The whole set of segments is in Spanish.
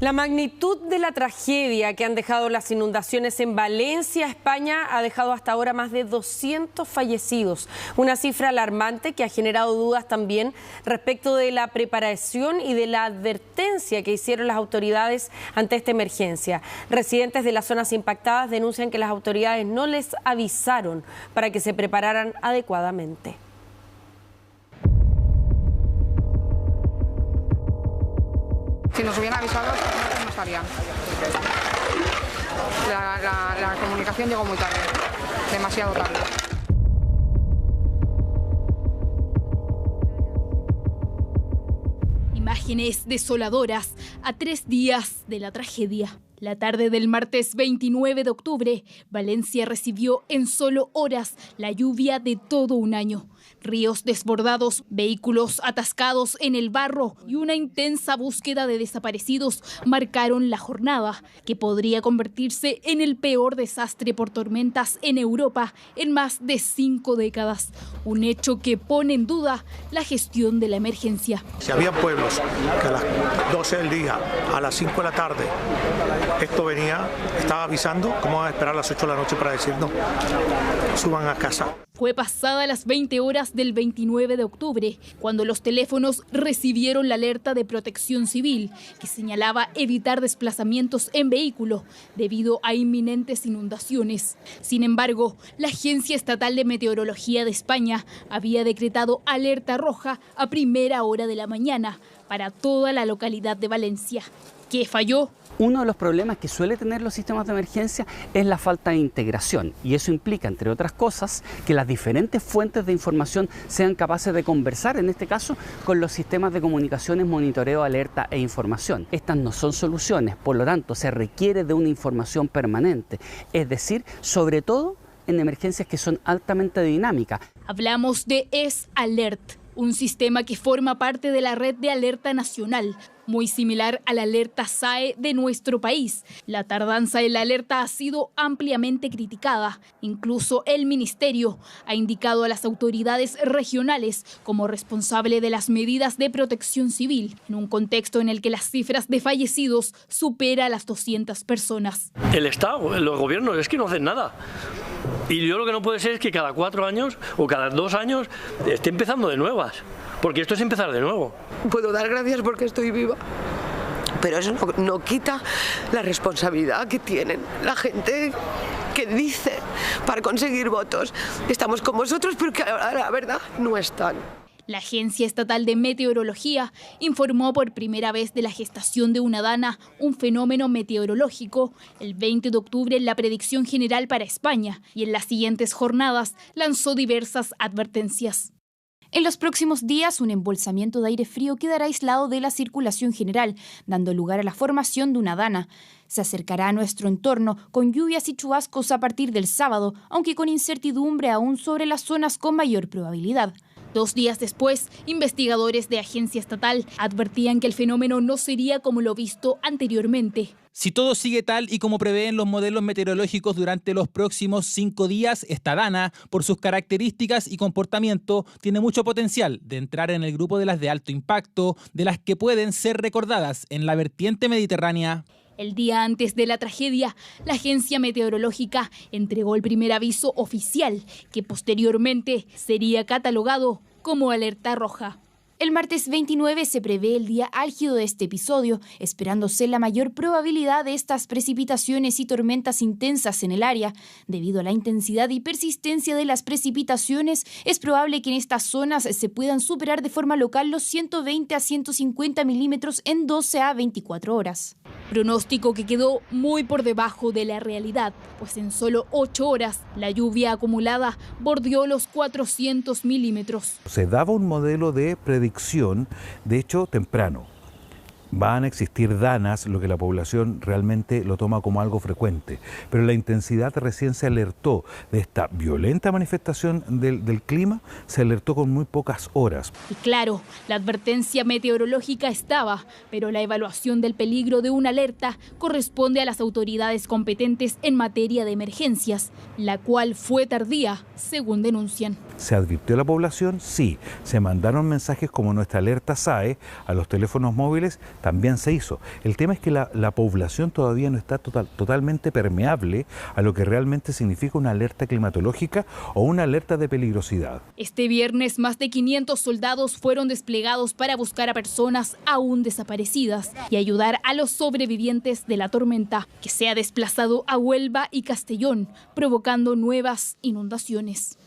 La magnitud de la tragedia que han dejado las inundaciones en Valencia, España, ha dejado hasta ahora más de 200 fallecidos. Una cifra alarmante que ha generado dudas también respecto de la preparación y de la advertencia que hicieron las autoridades ante esta emergencia. Residentes de las zonas impactadas denuncian que las autoridades no les avisaron para que se prepararan adecuadamente. Si nos hubieran avisado, no estarían. La comunicación llegó muy tarde, demasiado tarde. Imágenes desoladoras a 3 días de la tragedia. La tarde del martes 29 de octubre, Valencia recibió en solo horas la lluvia de todo un año. Ríos desbordados, vehículos atascados en el barro y una intensa búsqueda de desaparecidos marcaron la jornada, que podría convertirse en el peor desastre por tormentas en Europa en más de 5 décadas. Un hecho que pone en duda la gestión de la emergencia. Si había pueblos que a las 12 del día, a las 5 de la tarde, esto estaba avisando, ¿cómo van a esperar a las 8 de la noche para decirnos suban a casa? Fue pasada las 20 horas del 29 de octubre, cuando los teléfonos recibieron la alerta de Protección Civil, que señalaba evitar desplazamientos en vehículo debido a inminentes inundaciones. Sin embargo, la Agencia Estatal de Meteorología de España había decretado alerta roja a primera hora de la mañana para toda la localidad de Valencia. ¿Qué falló? Uno de los problemas que suele tener los sistemas de emergencia es la falta de integración, y eso implica, entre otras cosas, que las diferentes fuentes de información sean capaces de conversar, en este caso, con los sistemas de comunicaciones, monitoreo, alerta e información. Estas no son soluciones, por lo tanto, se requiere de una información permanente, es decir, sobre todo en emergencias que son altamente dinámicas. Hablamos de ES-Alert, un sistema que forma parte de la red de alerta nacional, muy similar a la alerta SAE de nuestro país. La tardanza en la alerta ha sido ampliamente criticada. Incluso el Ministerio ha indicado a las autoridades regionales como responsable de las medidas de protección civil, en un contexto en el que las cifras de fallecidos supera las 200 personas. El Estado, los gobiernos, es que no hacen nada. Y yo lo que no puede ser es que cada 4 años o cada 2 años esté empezando de nuevas. Porque esto es empezar de nuevo. Puedo dar gracias porque estoy viva, pero eso no quita la responsabilidad que tienen la gente que dice para conseguir votos. Estamos con vosotros, pero que la verdad no están. La Agencia Estatal de Meteorología informó por primera vez de la gestación de una dana, un fenómeno meteorológico, el 20 de octubre en la predicción general para España, y en las siguientes jornadas lanzó diversas advertencias. En los próximos días, un embolsamiento de aire frío quedará aislado de la circulación general, dando lugar a la formación de una dana. Se acercará a nuestro entorno con lluvias y chubascos a partir del sábado, aunque con incertidumbre aún sobre las zonas con mayor probabilidad. 2 días después, investigadores de Agencia Estatal advertían que el fenómeno no sería como lo visto anteriormente. Si todo sigue tal y como prevén los modelos meteorológicos durante los próximos 5 días, esta dana, por sus características y comportamiento, tiene mucho potencial de entrar en el grupo de las de alto impacto, de las que pueden ser recordadas en la vertiente mediterránea. El día antes de la tragedia, la Agencia Meteorológica entregó el primer aviso oficial, que posteriormente sería catalogado como alerta roja. El martes 29 se prevé el día álgido de este episodio, esperándose la mayor probabilidad de estas precipitaciones y tormentas intensas en el área. Debido a la intensidad y persistencia de las precipitaciones, es probable que en estas zonas se puedan superar de forma local los 120 a 150 milímetros en 12 a 24 horas. Pronóstico que quedó muy por debajo de la realidad, pues en solo 8 horas la lluvia acumulada bordeó los 400 milímetros. Se daba un modelo de predicción, de hecho, temprano. Van a existir danas, lo que la población realmente lo toma como algo frecuente, pero la intensidad recién se alertó de esta violenta manifestación del clima, se alertó con muy pocas horas. Y claro, la advertencia meteorológica estaba, pero la evaluación del peligro de una alerta corresponde a las autoridades competentes en materia de emergencias, la cual fue tardía, según denuncian. ¿Se advirtió a la población? Sí. Se mandaron mensajes como nuestra alerta SAE a los teléfonos móviles. también se hizo. El tema es que la población todavía no está totalmente permeable a lo que realmente significa una alerta climatológica o una alerta de peligrosidad. Este viernes, más de 500 soldados fueron desplegados para buscar a personas aún desaparecidas y ayudar a los sobrevivientes de la tormenta, que se ha desplazado a Huelva y Castellón, provocando nuevas inundaciones.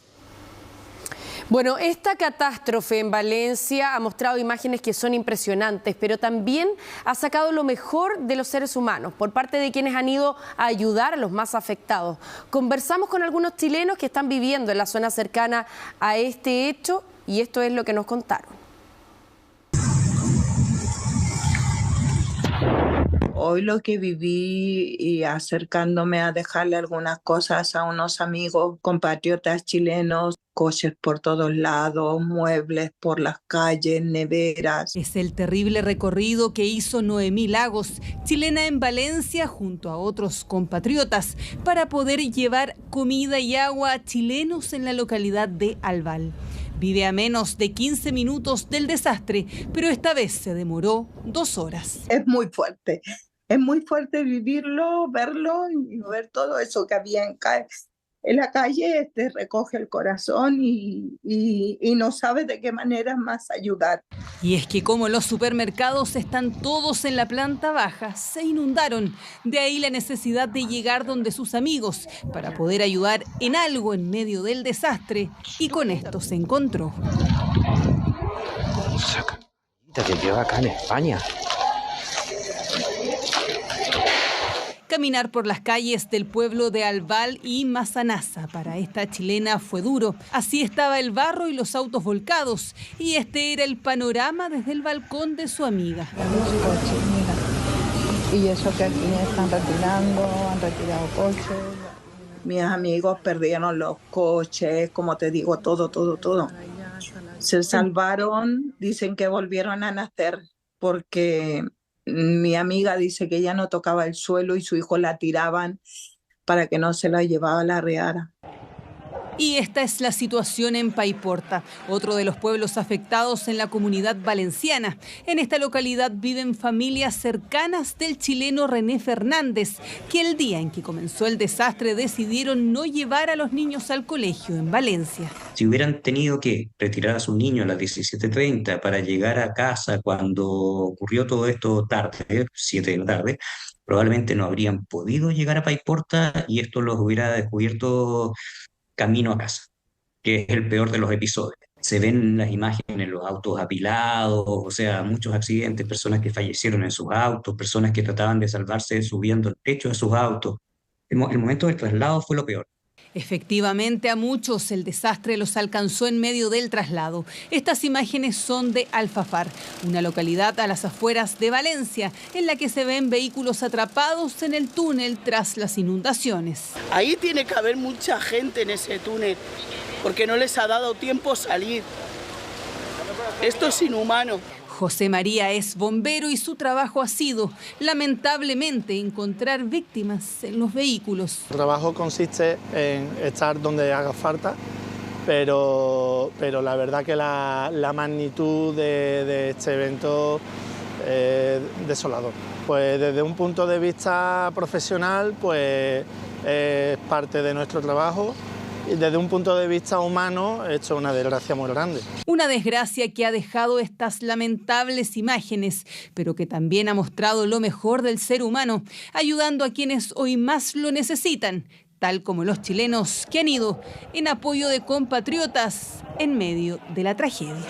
Bueno, esta catástrofe en Valencia ha mostrado imágenes que son impresionantes, pero también ha sacado lo mejor de los seres humanos por parte de quienes han ido a ayudar a los más afectados. Conversamos con algunos chilenos que están viviendo en la zona cercana a este hecho y esto es lo que nos contaron. Hoy lo que viví y acercándome a dejarle algunas cosas a unos amigos, compatriotas chilenos, coches por todos lados, muebles por las calles, neveras. Es el terrible recorrido que hizo Noemí Lagos, chilena en Valencia, junto a otros compatriotas, para poder llevar comida y agua a chilenos en la localidad de Albal. Vive a menos de 15 minutos del desastre, pero esta vez se demoró 2 horas. Es muy fuerte vivirlo, verlo y ver todo eso que había en la calle, te recoge el corazón y no sabes de qué manera más ayudar. Y es que como los supermercados están todos en la planta baja, se inundaron. De ahí la necesidad de llegar donde sus amigos para poder ayudar en algo en medio del desastre. Y con esto se encontró. Que lleva acá en España. Caminar por las calles del pueblo de Albal y Mazanasa para esta chilena fue duro. Así estaba el barro y los autos volcados. Y este era el panorama desde el balcón de su amiga. Y eso que aquí están retirando, han retirado coches. Mis amigos perdieron los coches, como te digo, todo. Se salvaron, dicen que volvieron a nacer porque... Mi amiga dice que ella no tocaba el suelo y su hijo la tiraban para que no se la llevaba la reara. Y esta es la situación en Paiporta, otro de los pueblos afectados en la comunidad valenciana. En esta localidad viven familias cercanas del chileno René Fernández, que el día en que comenzó el desastre decidieron no llevar a los niños al colegio en Valencia. Si hubieran tenido que retirar a su niño a las 17:30 para llegar a casa cuando ocurrió todo esto tarde, 7 de la tarde, probablemente no habrían podido llegar a Paiporta y esto los hubiera descubierto camino a casa, que es el peor de los episodios. Se ven las imágenes, los autos apilados, o sea, muchos accidentes, personas que fallecieron en sus autos, personas que trataban de salvarse subiendo el techo de sus autos. El momento del traslado fue lo peor. Efectivamente, a muchos el desastre los alcanzó en medio del traslado. Estas imágenes son de Alfafar, una localidad a las afueras de Valencia, en la que se ven vehículos atrapados en el túnel tras las inundaciones. Ahí tiene que haber mucha gente en ese túnel, porque no les ha dado tiempo salir. Esto es inhumano. José María es bombero y su trabajo ha sido, lamentablemente, encontrar víctimas en los vehículos. El trabajo consiste en estar donde haga falta, pero la verdad que la magnitud de este evento es desolador. Pues desde un punto de vista profesional, pues es parte de nuestro trabajo. Y desde un punto de vista humano, esto es una desgracia muy grande. Una desgracia que ha dejado estas lamentables imágenes, pero que también ha mostrado lo mejor del ser humano, ayudando a quienes hoy más lo necesitan, tal como los chilenos que han ido en apoyo de compatriotas en medio de la tragedia.